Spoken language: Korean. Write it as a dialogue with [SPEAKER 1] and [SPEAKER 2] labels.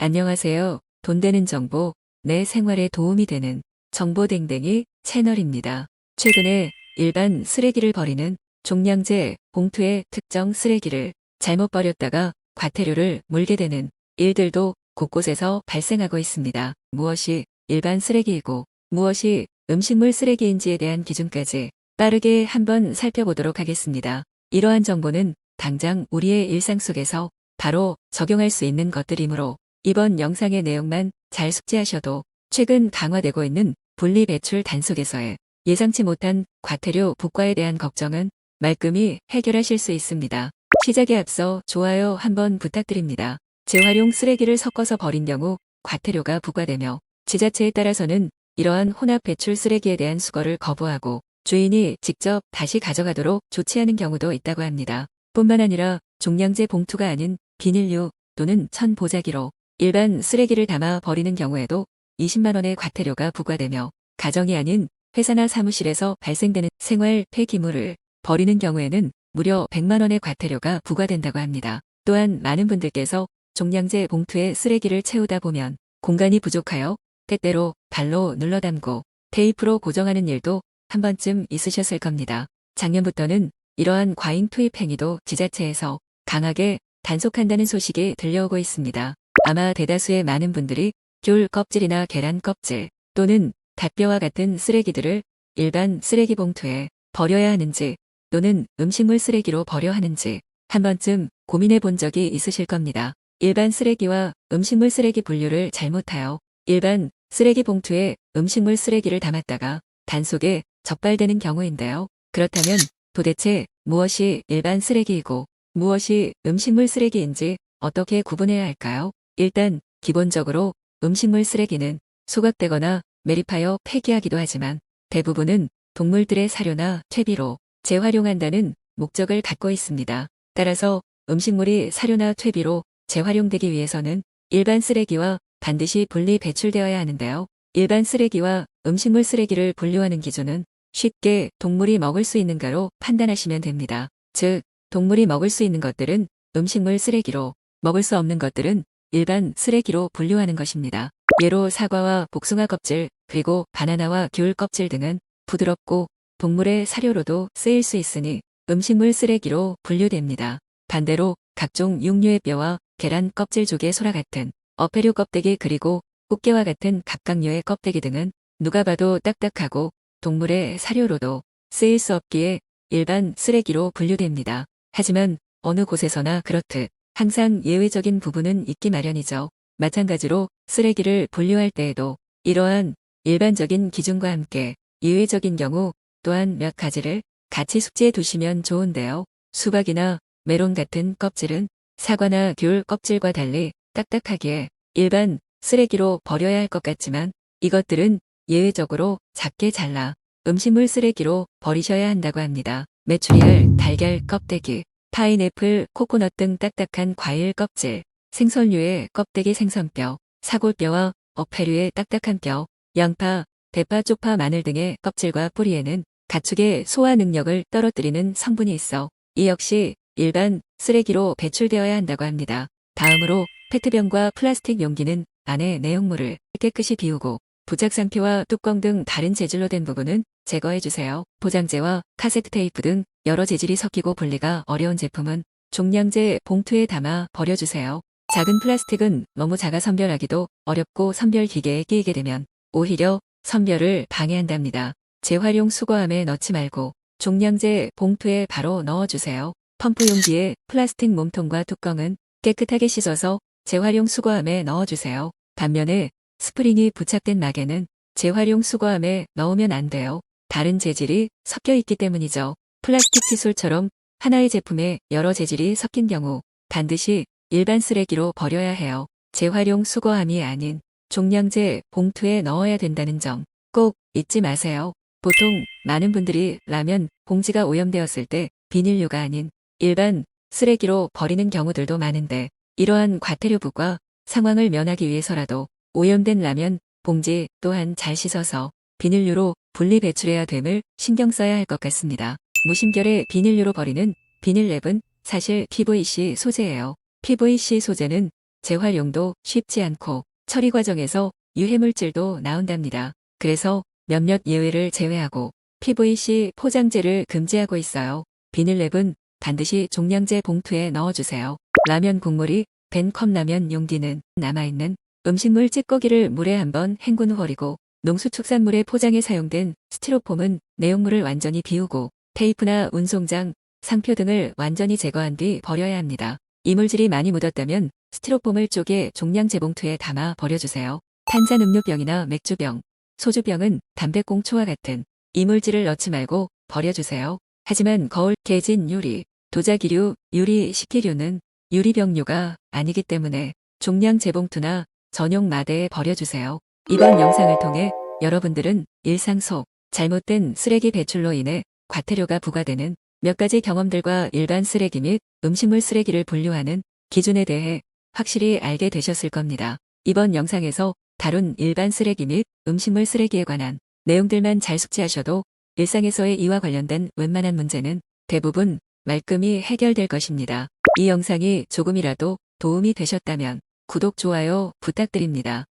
[SPEAKER 1] 안녕하세요. 돈 되는 정보, 내 생활에 도움이 되는 정보댕댕이 채널입니다. 최근에 일반 쓰레기를 버리는 종량제 봉투에 특정 쓰레기를 잘못 버렸다가 과태료를 물게 되는 일들도 곳곳에서 발생하고 있습니다. 무엇이 일반 쓰레기이고 무엇이 음식물 쓰레기인지에 대한 기준까지 빠르게 한번 살펴보도록 하겠습니다. 이러한 정보는 당장 우리의 일상 속에서 바로 적용할 수 있는 것들이므로 이번 영상의 내용만 잘 숙지하셔도 최근 강화되고 있는 분리배출 단속에서의 예상치 못한 과태료 부과에 대한 걱정은 말끔히 해결하실 수 있습니다. 시작에 앞서 좋아요 한번 부탁드립니다. 재활용 쓰레기를 섞어서 버린 경우 과태료가 부과되며 지자체에 따라서는 이러한 혼합 배출 쓰레기에 대한 수거를 거부하고 주인이 직접 다시 가져가도록 조치하는 경우도 있다고 합니다. 뿐만 아니라 종량제 봉투가 아닌 비닐류 또는 천보자기로 일반 쓰레기를 담아 버리는 경우에도 20만 원의 과태료가 부과되며 가정이 아닌 회사나 사무실에서 발생되는 생활 폐기물을 버리는 경우에는 무려 100만 원의 과태료가 부과된다고 합니다. 또한 많은 분들께서 종량제 봉투에 쓰레기를 채우다 보면 공간이 부족하여 때때로 발로 눌러 담고 테이프로 고정하는 일도 한 번쯤 있으셨을 겁니다. 작년부터는 이러한 과잉 투입 행위도 지자체에서 강하게 단속한다는 소식이 들려오고 있습니다. 아마 대다수의 많은 분들이 귤 껍질이나 계란 껍질 또는 닭뼈와 같은 쓰레기들을 일반 쓰레기 봉투에 버려야 하는지 또는 음식물 쓰레기로 버려 하는지 한 번쯤 고민해 본 적이 있으실 겁니다. 일반 쓰레기와 음식물 쓰레기 분류를 잘못하여 일반 쓰레기 봉투에 음식물 쓰레기를 담았다가 단속에 적발되는 경우인데요. 그렇다면 도대체 무엇이 일반 쓰레기이고 무엇이 음식물 쓰레기인지 어떻게 구분해야 할까요? 일단 기본적으로 음식물 쓰레기는 소각되거나 매립하여 폐기하기도 하지만 대부분은 동물들의 사료나 퇴비로 재활용한다는 목적을 갖고 있습니다. 따라서 음식물이 사료나 퇴비로 재활용되기 위해서는 일반 쓰레기와 반드시 분리 배출되어야 하는데요. 일반 쓰레기와 음식물 쓰레기를 분류하는 기준은 쉽게 동물이 먹을 수 있는가로 판단하시면 됩니다. 즉, 동물이 먹을 수 있는 것들은 음식물 쓰레기로, 먹을 수 없는 것들은 일반 쓰레기로 분류하는 것입니다. 예로 사과와 복숭아 껍질, 그리고 바나나와 귤 껍질 등은 부드럽고 동물의 사료로도 쓰일 수 있으니 음식물 쓰레기로 분류됩니다. 반대로 각종 육류의 뼈와 계란 껍질 조개 소라 같은 어패류 껍데기 그리고 꽃게와 같은 갑각류의 껍데기 등은 누가 봐도 딱딱하고 동물의 사료로도 쓰일 수 없기에 일반 쓰레기로 분류됩니다. 하지만 어느 곳에서나 그렇듯 항상 예외적인 부분은 있기 마련이죠. 마찬가지로 쓰레기를 분류할 때에도 이러한 일반적인 기준과 함께 예외적인 경우 또한 몇 가지를 같이 숙지해 두시면 좋은데요. 수박이나 메론 같은 껍질은 사과나 귤 껍질과 달리 딱딱하기에 일반 쓰레기로 버려야 할 것 같지만 이것들은 예외적으로 작게 잘라 음식물 쓰레기로 버리셔야 한다고 합니다. 메추리알, 달걀 껍데기, 파인애플, 코코넛 등 딱딱한 과일 껍질, 생선류의 껍데기 생선뼈, 사골뼈와 어패류의 딱딱한 뼈, 양파, 대파, 쪽파, 마늘 등의 껍질과 뿌리에는 가축의 소화 능력을 떨어뜨리는 성분이 있어 이 역시 일반 쓰레기로 배출되어야 한다고 합니다. 다음으로 페트병과 플라스틱 용기는 안에 내용물을 깨끗이 비우고 부착상표와 뚜껑 등 다른 재질로 된 부분은 제거해주세요. 포장재와 카세트 테이프 등 여러 재질이 섞이고 분리가 어려운 제품은 종량제 봉투에 담아 버려주세요. 작은 플라스틱은 너무 작아 선별하기도 어렵고 선별 기계에 끼이게 되면 오히려 선별을 방해한답니다. 재활용 수거함에 넣지 말고 종량제 봉투에 바로 넣어주세요. 펌프 용기의 플라스틱 몸통과 뚜껑은 깨끗하게 씻어서 재활용 수거함에 넣어주세요. 반면에 스프링이 부착된 막에는 재활용 수거함에 넣으면 안 돼요. 다른 재질이 섞여 있기 때문이죠. 플라스틱 칫솔처럼 하나의 제품에 여러 재질이 섞인 경우 반드시 일반 쓰레기로 버려야 해요. 재활용 수거함이 아닌 종량제 봉투에 넣어야 된다는 점 꼭 잊지 마세요. 보통 많은 분들이 라면 봉지가 오염되었을 때 비닐류가 아닌 일반 쓰레기로 버리는 경우들도 많은데 이러한 과태료 부과 상황을 면하기 위해서라도 오염된 라면 봉지 또한 잘 씻어서 비닐류로 분리 배출해야 됨을 신경 써야 할 것 같습니다. 무심결에 비닐류로 버리는 비닐랩은 사실 PVC 소재예요. PVC 소재는 재활용도 쉽지 않고 처리 과정에서 유해물질도 나온답니다. 그래서 몇몇 예외를 제외하고 PVC 포장재를 금지하고 있어요. 비닐랩은 반드시 종량제 봉투에 넣어주세요. 라면 국물이 밴 컵라면 용기는 남아있는 음식물 찌꺼기를 물에 한번 헹군 후 버리고 농수축산물에 포장에 사용된 스티로폼은 내용물을 완전히 비우고 테이프나 운송장, 상표 등을 완전히 제거한 뒤 버려야 합니다. 이물질이 많이 묻었다면 스티로폼을 쪼개 종량제 봉투에 담아 버려주세요. 탄산음료병이나 맥주병, 소주병은 담배꽁초와 같은 이물질을 넣지 말고 버려주세요. 하지만 거울, 깨진 유리, 도자기류, 유리 식기류는 유리병류가 아니기 때문에 종량 재봉투나 전용 마대에 버려주세요. 이번 영상을 통해 여러분들은 일상 속 잘못된 쓰레기 배출로 인해 과태료가 부과되는 몇 가지 경험들과 일반 쓰레기 및 음식물 쓰레기를 분류하는 기준에 대해 확실히 알게 되셨을 겁니다. 이번 영상에서 다룬 일반 쓰레기 및 음식물 쓰레기에 관한 내용들만 잘 숙지하셔도 일상에서의 이와 관련된 웬만한 문제는 대부분 말끔히 해결될 것입니다. 이 영상이 조금이라도 도움이 되셨다면 구독, 좋아요 부탁드립니다.